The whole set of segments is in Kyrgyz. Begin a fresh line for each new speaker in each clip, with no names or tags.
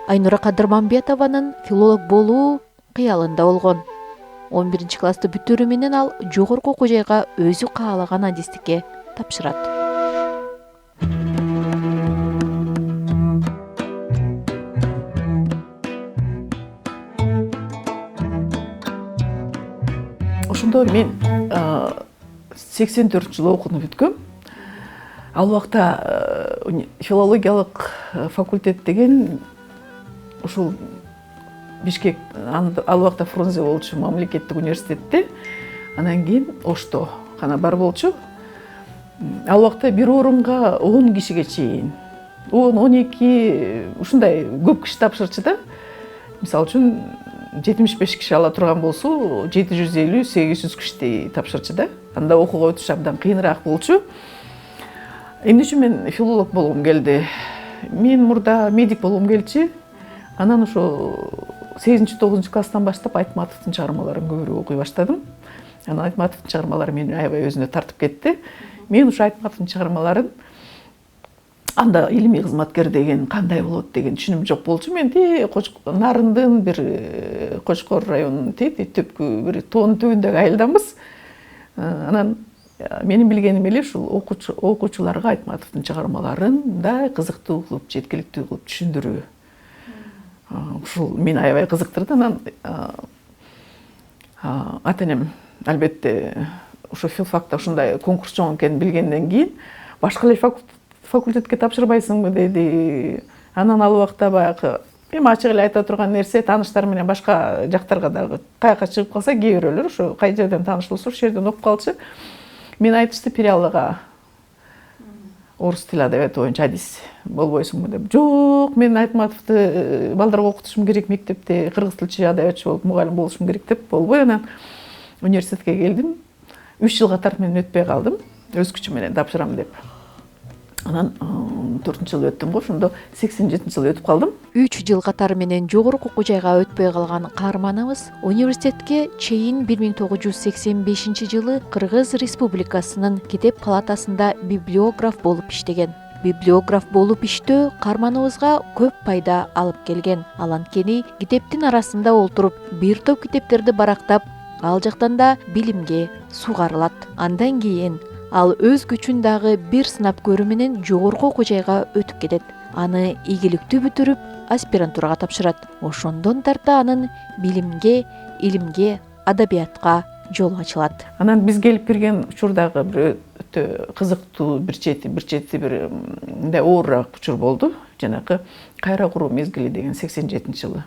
Айнура Кадырмамбетованын филолог болуу кыялында болгон. 11-классты бүтүрүү менен ал жогорку окуу жайга өзү каалаган адистикке тапшырат.
Ошондо мен 84-жылы окууну бүткөм. Ал убакта филологиялык факультет деген ушул Бишкек, ал убакта Фрунзе болчу мамлекеттик университетте, анан кийин Ошто гана бар болчу. Ал убакта бир орунга 10 кишиге чейин, 10-12 ушундай көп киши тапшырчу да. Мисалы үчүн 75 киши ала турган болсо, 750-800 киши тапшырчу да. Анда окууга өтүш абдан кыйыныраак болчу. Эмне үчүн мен филолог болгум келди? Мен мурда медик болгум келчү. Анан ошо 8-9 класстан баштап Айтматовдун чыгармаларын көбүрөөк окуй баштадым. Анан Айтматовдун чыгармалары мени аябай өзүнө тартып кетти. Мен ошо Айтматовдун чыгармаларын анда илимий кызматкер деген кандай болот деген түшүнүм жок болчу. Мен Нарындын бир Кочкор районунун төпкү бир тоонун түбүндөгү айылданбыз. Анан менин билгеним эле ушул окуучуларга Айтматовдун чыгармаларын мындай кызыктуу кылып, жеткиликтүү кылып түшүндүрүү. Ушул мени аябай кызыктырды. Анан ата-энем албетте ошо филфакта ушундай конкурс чоң экенин билгенден кийин башка эле факультетке тапшырбайсыңбы деди. Анан ал убакта баягы эми ачык эле айта турган нерсе, тааныштар менен башка жактарга дагы каяка чыгып калса, кээ бирөөлөр ошо кай жерден тааныш болсо ошол жерден окуп калчу. Мен айтышты Периалыга орус тили адабияты боюнча адис болбойсуңбу деп. Жок, мен Айтматовду балдарга окутушум керек мектепте, кыргыз тилчи адабиятчы болуп мугалим болушум керек деп болбой, анан университетке келдим. 3 жыл катар мен өтпөй калдым, өз күчүм менен тапшырам деп. Анан 4-жылы өттүм го, ошондо 87-жылы өтүп калдым.
3 жыл катары менен жогорку окуу жайга өтпөй калган каарманыбыз университетке чейин 1985-жылы Кыргыз Республикасынын Китеп палатасында библиограф болуп иштеген. Библиограф болуп иштөө каарманыбызга көп пайда алып келген. Ал анткени китептин арасында олтуруп бир топ китептерди барактап, ал жактан да билимге сугарылат. Андан кийин ал өз күчүн дагы бир сынап көрүү менен жогорку окуу жайга өтүп кетет. Аны ийгиликтүү бүтүрүп, аспирантурага тапшырат. Ошондон тарта анын билимге, илимге, адабиятка жол ачылат.
Анан биз келип кирген учурдагы бир өтө кызыктуу бир чети бир мындай оорураак учур болду. Жанагы кайра куруу мезгили деген 87-жылы.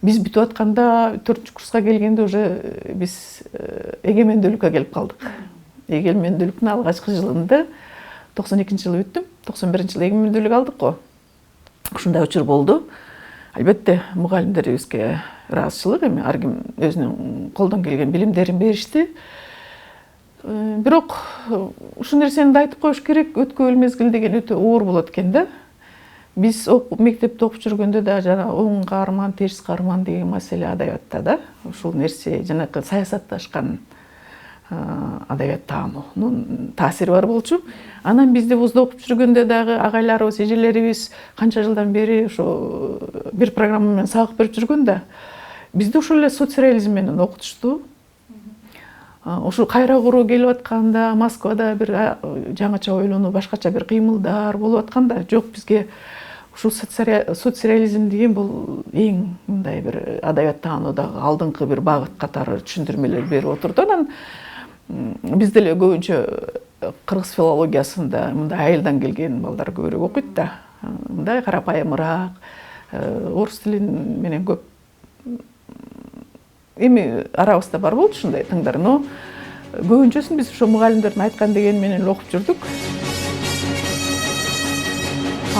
Биз бүтүп атканда 4-курска келгенде уже биз эгемендүүлүккө келип калдык. Эгемендүүлүктүн алгачкы жылында 92-жылы бүттүм, 91-жылы эгемендүүлүк алдык го. Ушундай учур болду. Албетте мугалимдерибизге ыраазычылык, эми ар ким өзүнүн колдон келген билимдерин беришти. Бирок ушул нерсени да айтып коюш керек, өткөн мезгил деген өтө оор болот экен да. Биз мектепте окуп жүргөндө да жана оң каарман, терс каарман деген маселе адабиятта да. Ушул нерсе жанакы саясатташкан адабият таануунун таасири бар болчу. Анан бизде вузда окуп жүргөндө дагы агайларыбыз, эжелерибиз канча жылдан бери ошо бир программа менен сабак берип жүргөн да. Бизде ошол эле соцреализм менен окутушту. Ошо кайра куруу келип атканда, Москвада бир жаңача ойлонуу, башкача бир кыймылдар болуп атканда, жок, бизге ушул соцреализм деген бул эң мындай бир адабият таануудагы алдыңкы бир багыт катары түшүндүрмөлөр берип отурду. Анан биз деле көбүнчө кыргыз филологиясында мындай айылдан келген балдар көбүрөөк окуйт да. Мындай карапайымыраак, орус тилин менен көп эми арабызда бар болчу ушундай таңдар, но көбүнчөсүн биз ошо мугалимдердин айткан дегени менен окуп жүрдүк.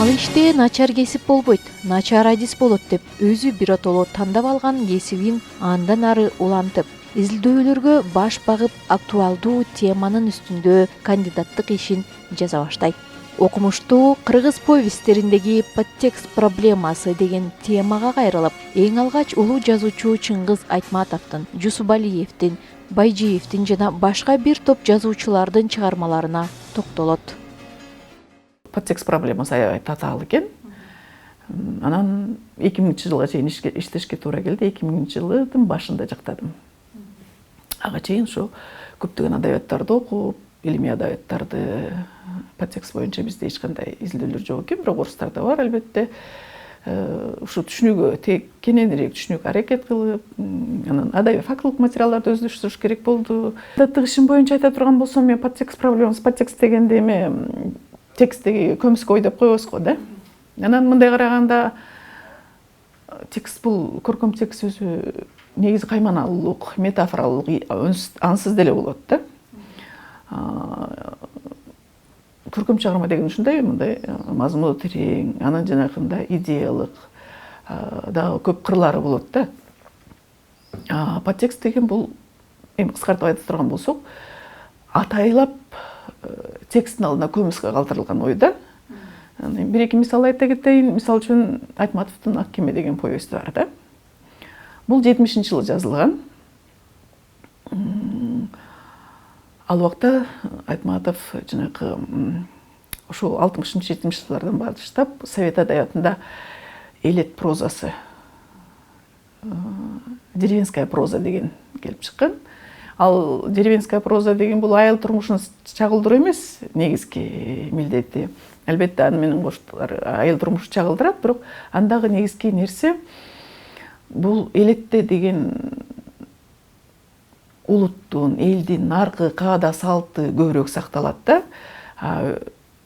Ал иште начар кесип болбойт, начар адис болот деп өзү биротоло тандап алган кесибин андан ары улантып, изилдөөлөргө баш багып, актуалдуу теманын үстүндө кандидаттык ишин жаза баштайт. Окумуштуу кыргыз повесттериндеги подтекст проблемасы деген темага кайрылып, эң алгач улуу жазуучу Чыңгыз Айтматовдун, Жусупалиевдин, Байжиевдин жана башка бир топ жазуучулардын чыгармаларына токтолот.
Подтекст проблемасы аябай татаал экен. Анан 2000 жылга чейин иштешке туура келди. 2000 жылдын башында жактадым. Ага чейин ушу көптөгөн адабияттарды окуп, илимий адабияттарды подтекст боюнча бизде эч кандай изилдөөлөр жок экен, бирок орустарда бар албетте. Ушу түшүнүүгө кененирээк түшүнүүгө аракет кылып, анан адабий фактылык материалдарды өздөштүрүш керек болду. Адаттык ишим боюнча айта турган болсом, мен подтекст проблемасы, подтекст дегенде эме текстеги көмүскө ой деп коебуз го да. Анан мындай караганда текст бул көркөм текст өзү негизи кайманалуулук, метафоралуулук ансыз деле болот да. Көркөм чыгарма деген ушундай, мындай мазмуну терең, анан жанагындай идеялык дагы көп кырлары болот да. Подтекст деген бул, эми кыскартып айта турган болсок, атайлап тексттин алдына көмүскө калтырылган ой да. Бир-эки мисал айта кетейин. Мисал үчүн Айтматовдун Ак кеме деген повести бар да. Бул 70-жылы жазылган. Ал убакта Айтматов жанагы ошол 60-70-жылдардан баштап совет адабиятында элет прозасы, деревенская проза деген келип чыккан. Ал деревенская проза деген бул айыл турмушун чагылдыруу эмес, негизги милдети. Албетте аны менен коштолор айыл турмушу чагылдырат, бирок андагы негизги нерсе бул элетте деген улуттун, элдин наркы, каада, салты көбүрөөк сакталат да.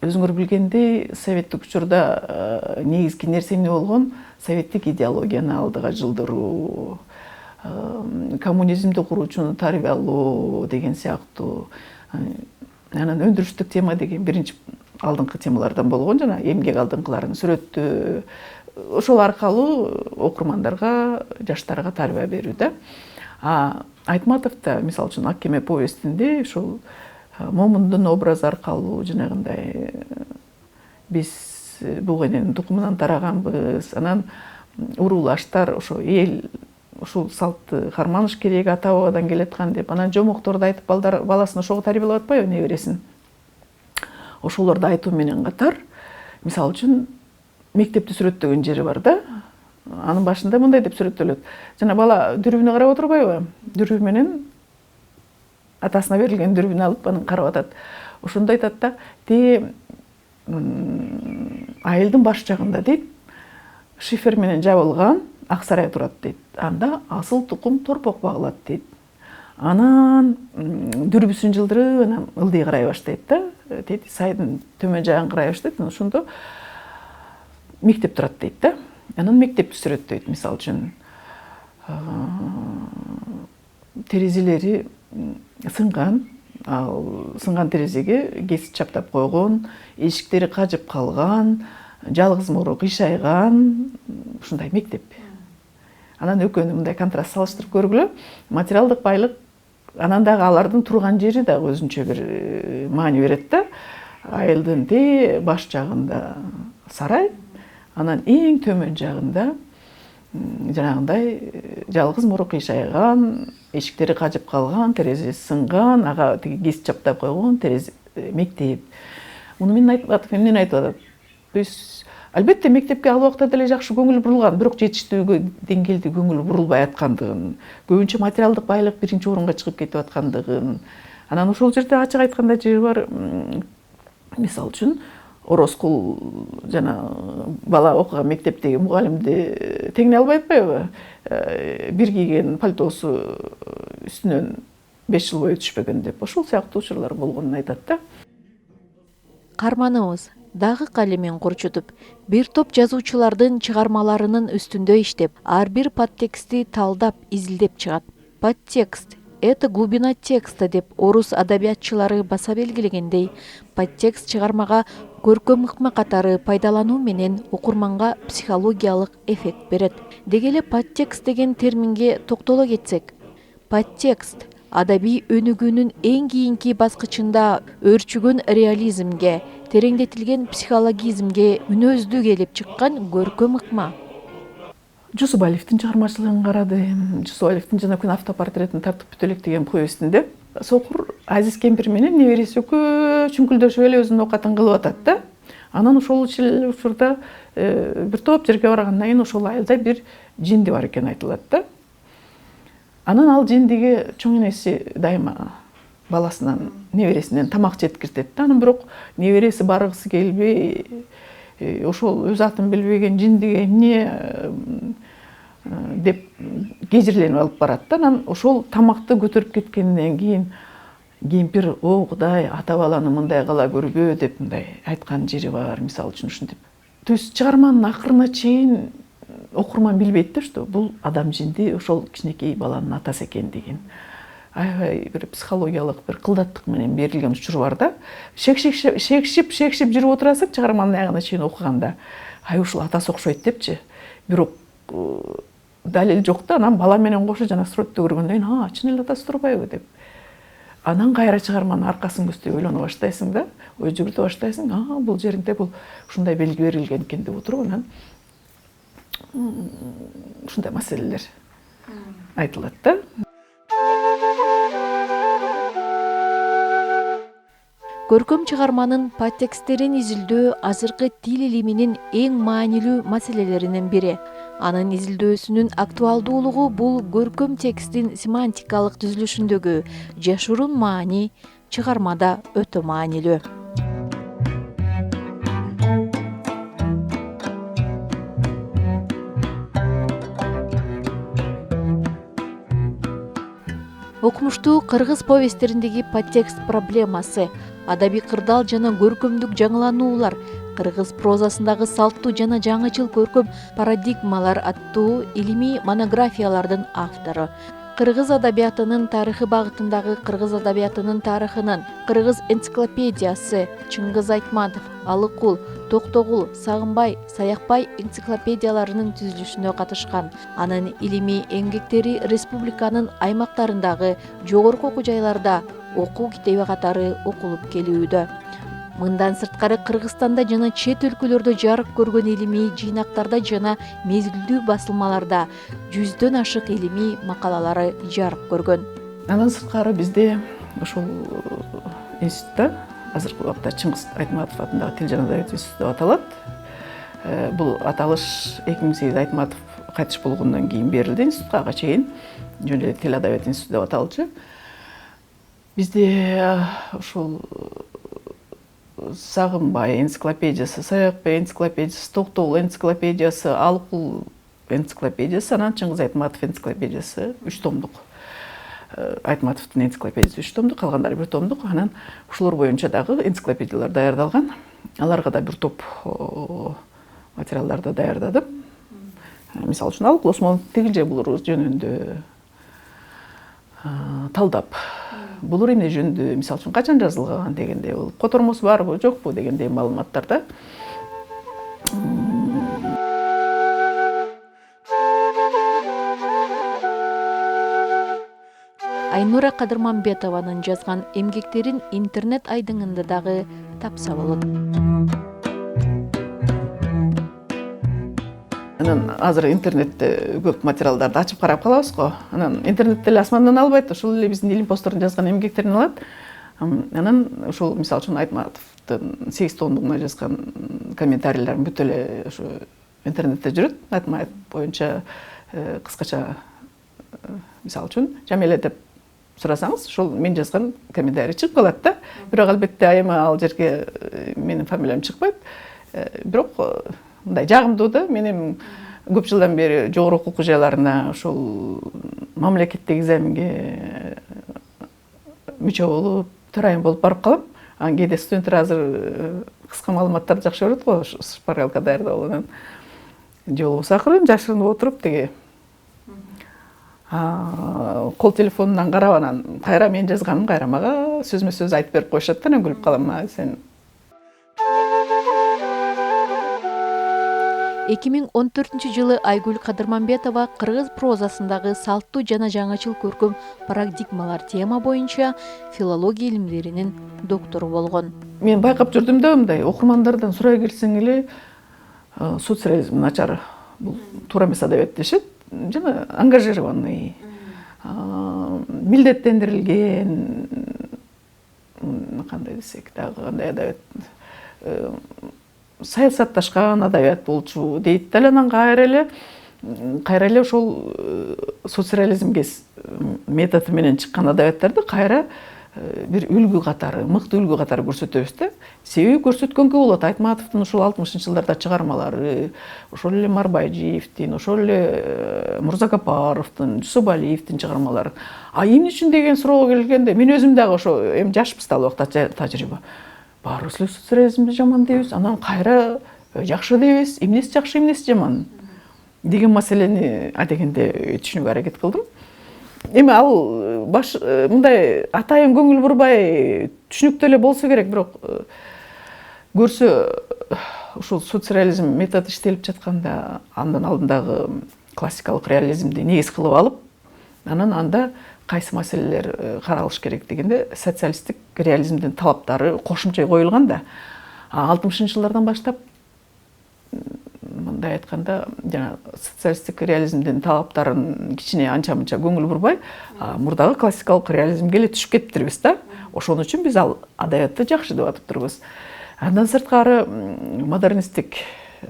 Өзүңөр билгендей, советтик учурда негизги нерсе эмне болгон? Советтик идеологияны алдыга жылдыруу, коммунизмди куруучуну тарбиялоо деген сыяктуу. Анан өндүрүштүк тема деген биринчи алдыңкы темалардан болгон, жана эмгек алдыңкыларын сүрөттөө, ошол аркылуу окурмандарга, жаштарга тарбия берүү да. Айтматов да, мисалы үчүн Ак кеме повестинде ушул момундун образы аркылуу жанагындай биз бугенин тукумунан тараганбыз, анан уруулаштар ошо эл ушул салтты карманыш керек, ата бабадан келаткан деп, анан жомокторду айтып баласын ошого тарбиялап атпайбы, небересин. Ошолорду айтуу менен катар, мисалы үчүн мектепти сүрөттөгөн жери бар да. Анын башында мындай деп сүрөттөлөт. Жана бала дүрбүнө карап отурбайбы? Дүрбү менен атасына берилген дүрбүнү алып анан карап атат. Ошондо айтат да, айылдын баш жагында дейт, шифер менен жабылган ак сарай турат дейт. Анда асыл тукум торпок багылат дейт. Анан дүрбүсүн жылдырып, анан ылдый карай баштайт да. Дейт, сайдын төмөн жагын карай баштайт. Ошондо мектеп турат дейт да. Анан мектепти сүрөттөйт, мисалы үчүн терезелери сынган, ал сынган терезеге кесип чаптап койгон, эшиктери кажып калган, жалгыз муру кыйшайган, ушундай мектеп. Анан экөөнү мындай контраст салыштырып көргүлө, материалдык байлык, анан дагы алардын турган жери дагы өзүнчө бир маани берет да. Айылдын баш жагында сарай, анан эң төмөн жагында жанагындай жалгыз муру кыйшайган, эшиктери кажып калган, терезеси сынган, ага кесип чаптап койгон терезе мектеп. Муну мен эмнени айтып атат? Биз албетте мектепке ал убакта деле жакшы көңүл бурулган, бирок жетиштүүгө деңгээлде көңүл бурулбай аткандыгын, көбүнчө материалдык байлык биринчи орунга чыгып кетип аткандыгын. Анан ошол жерде ачык айтканда жери бар, мисалы үчүн Ороскул жана бала окуган мектептеги мугалимди теңине албай атпайбы? Бир кийген пальтосу үстүнөн 5 жыл бою түшпөгөн деп, ошол сыяктуу учурлар болгонун айтат да.
Карманыбыз дагы калемен курчутуп, бир топ жазуучулардын чыгармаларынын үстүндө иштеп, ар бир подтекстти талдап, изилдеп чыгат. Подтекст это глубина текста деп орус адабиятчылары баса белгилегендей, подтекст чыгармага көркөм ыкма катары пайдалануу менен окурманга психологиялык эффект берет. Деги эле подтекст деген терминге токтоло кетсек, подтекст адабий өнүгүүнүн эң кийинки баскычында өөрчүгөн реализмге, тереңдетилген психологизмге мүнөздүү келип чыккан көркөм ыкма.
Жусубалиевдин чыгармачылыгын карадым. Жусубалиевдин жана күн автопортретин тартып бүтөлек деген повестинде сокур Азиз кемпир менен небереси экөө чүңкүлдөшүп эле өзүнүн оокатын кылып атат да. Анан ошол учурда бир топ жерге баргандан кийин ошол айылда бир жинди бар экени айтылат да. Анан ал жиндиге чоң энеси дайыма баласынан, небересинен тамак жеткиртет да. Анан бирок небереси баргысы келбей, ошол өз атын билбеген жиндиге эмне деп кежирленип алып барат да. Анан ошол тамакты көтөрүп кеткенден кийин кемпир "О Кудай, ата баланы мындай кыла көрбө" деп мындай айткан жери бар, мисалы үчүн ушинтип. То есть чыгарманын акырына чейин окурман билбейт да, что бул адам жинди ошол кичинекей баланын атасы экен деген. Аябай бир психологиялык бир кылдаттык менен берилген учур бар да. Шекшип жүрүп отурасың чыгарманын аягына чейин окуганда. Ай ушул атасы окшойт депчи. Бирок далил жок да. Анан бала менен кошо жана сүрөттө көргөндөн кийин, чын эле атасы турбайбы деп. Анан кайра чыгарманын аркасын көздөй ойлоно баштайсың да. Ой жүгүртө баштайсың. Бул жеринде бул ушундай белги берилген экен деп отуруп анан ушундай маселелер айтылат да.
Көркөм чыгарманын подтексттерин изилдөө азыркы тил илиминин эң маанилүү маселелеринин бири. Анын изилдөөсүнүн актуалдуулугу бул көркөм текстин семантикалык түзүлүшүндөгү жашыруун маани чыгармада өтө маанилүү. Окумуштуу кыргыз повесттериндеги подтекст проблемасы, адабий кырдаал жана көркөмдүк жаңылануулар, кыргыз прозасындагы салттуу жана жаңычыл көркөм парадигмалар аттуу илимий монографиялардын автору. Кыргыз адабиятынын тарыхы багытындагы Кыргыз адабиятынын тарыхынын Кыргыз энциклопедиясы, Чыңгыз Айтматов, Алыкул, Токтогул, Сагынбай, Саякбай энциклопедияларынын түзүлүшүнө катышкан. Анын илимий эмгектери республиканын аймактарындагы жогорку окуу жайларда окуу китеби катары окулуп келүүдө. Мындан сырткары Кыргызстанда жана чет өлкөлөрдө жарык көргөн илимий жыйнактарда жана мезгилдүү басылмаларда 100дөн ашык илимий макалалары жарык көргөн.
Андан сырткары бизде ошол институтта азыркы убакта Чыңгыз Айтматов атындагы тил жана адабият институты деп аталат. Бул аталыш 2008 Айтматов кайтыш болгондон кийин берилди институтка, ага чейин жөн эле тил адабият институты деп аталчу. Бизде ошол Сагынбай энциклопедиясы, Саякбай энциклопедиясы, Токтогул энциклопедиясы, Алыкул энциклопедиясы, анан Чыңгыз Айтматов энциклопедиясы 3 томдук. Айтматовдун энциклопедиясы 3 томдук, калгандары 1 томдук. Анан ушулар боюнча дагы энциклопедиялар даярдалган. Аларга да бир топ материалдарды даярдадым. Мисалы үчүн Алыкул Осмон тигил же булур жөнүндө талдап, булур эмне жөнүндө, мисалы үчүн качан жазылган дегенде, бул котормосу барбы, жокпу дегендей маалыматтарда.
Айнура Кадырмамбетованын жазган эмгектерин интернет айдыңында дагы тапса болот.
Анан азыр интернетте көп материалдарды ачып карап калабыз го. Анан интернетте эле асмандан албайт, ошол эле биздин илим постордун жазган эмгектерин алат. Анан ошол мисалы үчүн Айтматовдун 8 томдугуна жазган комментарийлерин бүт эле ошо интернетте жүрөт. Айтматов боюнча кыскача мисалы үчүн Жамеле деп сурасаңыз, ошол мен жазган комментарий чыгып калат да. Бирок албетте айыма ал жерге менин фамилиям чыкпайт. Бирок мындай жагымдуу да. Мен көп жылдан бери жогорку окуу жайларына ошол мамлекеттик экзаменге мүчө болуп, төрайым болуп барып калам. Анан кээде студенттер азыр кыска маалыматтарды жакшы көрөт го, шпаргалка даярдап анан же болбосо акырын жашырынып отуруп теге кол телефонунан карап анан кайра мен жазганым кайра мага сөзмө сөз айтып берип коюшат да. Анан күлүп калам. Сен
2014-жылы Айгүл Кадырмамбетова кыргыз прозасындагы салттуу жана жаңычыл көркөм парадигмалар тема боюнча филология илимдеринин доктору болгон.
Мен байкап жүрдүм да, мындай окурмандардан сурай келсең эле соцреализм начар, бул туура эмес адабият дешет. Жана ангажированный, милдеттендирилген, кандай десек дагы, кандай адабият, саясатташкан адабият болчу дейт да, анан кайра эле ошол соцреализмге методу менен чыккан адабияттарды кайра бир үлгү катары, мыкты үлгү катары көрсөтөбүз да. Себеби көрсөткөнгө болот. Айтматовдун ошол 60-жылдарда чыгармалары, ошол эле Марбайжиевдин, ошол эле Мурзагапаровдун, Жусупалиевдин чыгармалары. А эмне үчүн деген суроого келгенде, мен өзүм дагы ошо эми жашпыз да ал убакта тажрыйба. Баарыбыз эле социализмди жаман дейбиз, анан кайра жакшы дейбиз. Эмнеси жакшы, эмнеси жаман деген маселени адегенде түшүнүүгө аракет кылдым. Эми ал мындай атайын көңүл бурбай түшүнүктүү эле болсо керек, бирок көрсө ушул соцреализм методу иштелип жатканда андан алдындагы классикалык реализмди негиз кылып алып, анан анда кайсы маселелер каралыш керек дегенде социалисттик реализмдин талаптары кошумча коюлган да. 60-жылдардан баштап мындай айтканда жана социалисттик реализмдин талаптарын кичине анча мынча көңүл бурбай, мурдагы классикалык реализмге эле түшүп кетиптирбиз да. Ошон үчүн биз ал адабиятты жакшы деп атыптырбыз. Андан сырткары модернисттик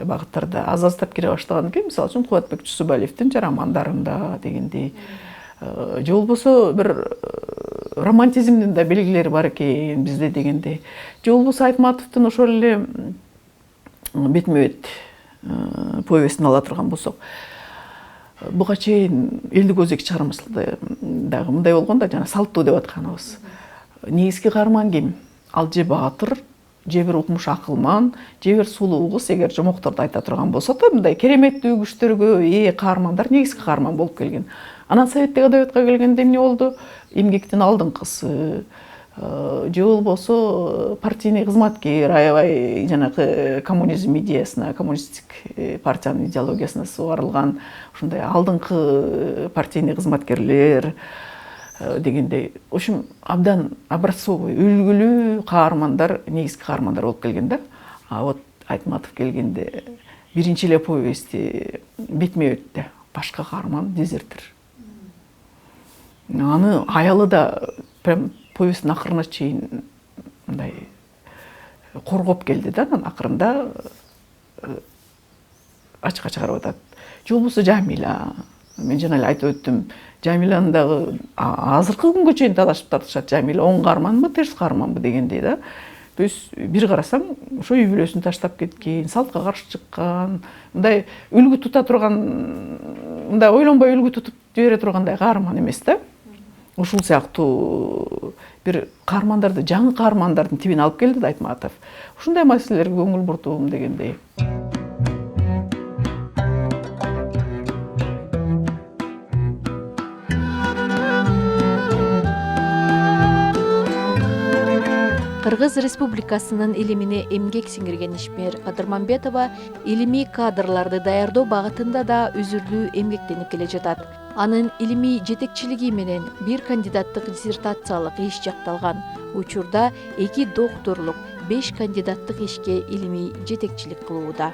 багыттарда аз-аздап кире баштагандан кийин, мисалы үчүн Кубатбек Жусупалиевдин романдарында дегендей, же болбосо бир романтизмдин да белгилери бар экен бизде дегендей, же болбосо Айтматовдун ошол эле бетме-бет повестин ала турган болсок, буга чейин элдик өзек чыгармасында дагы мындай болгон да, жана салттуу деп атканыбыз. Негизги каарман ким? Ал же баатыр, же бир укмуш акылман, же бир сулуу кыз, эгер жомокторду айта турган болсо да, мындай кереметтүү күчтөргө ээ каармандар негизги каарман болуп келген. Анан советтик адабиятка келгенде эмне болду? Эмгектин алдыңкысы, же болбосо партийный кызматкер, аябай жанагы коммунизм идеясына, коммунисттик партиянын идеологиясына сугарылган ушундай алдыңкы партийный кызматкерлер дегендей, в общем, абдан образцовый, үлгүлүү каармандар, негизги каармандар болуп келген да. А вот Айтматов келгенде биринчи эле повести бетме-бетте башка каарман дезертир. Аны аялы да прям повесттин акырына чейин мындай коргоп келди да, анан акырында ачыкка чыгарып атат. Же болбосо Жамиля, мен жана эле айтып өттүм, Жамиланы дагы азыркы күнгө чейин талашып тартышат. Жамиля оң каарманбы, терс каарманбы дегендей да. То есть бир карасаң, ошо үй бүлөсүн таштап кеткен, салтка каршы чыккан, мындай үлгү тута турган, мындай ойлонбой үлгү тутуп жибере тургандай каарман эмес да. Ушул сыяктуу бир каармандарды, жаңы каармандардын тибин алып келди да Айтматов. Ушундай маселелерге көңүл бурдум дегендей.
Кыргыз Республикасынын илимине эмгек сиңирген ишмер Кадырмамбетова илимий кадрларды даярдоо багытында да үзүрлүү эмгектенип келе жатат. Анын илимий жетекчилиги менен бир кандидаттык диссертациялык иш жакталган. Учурда 2 докторлук, 5 кандидаттык ишке илимий жетекчилик кылууда.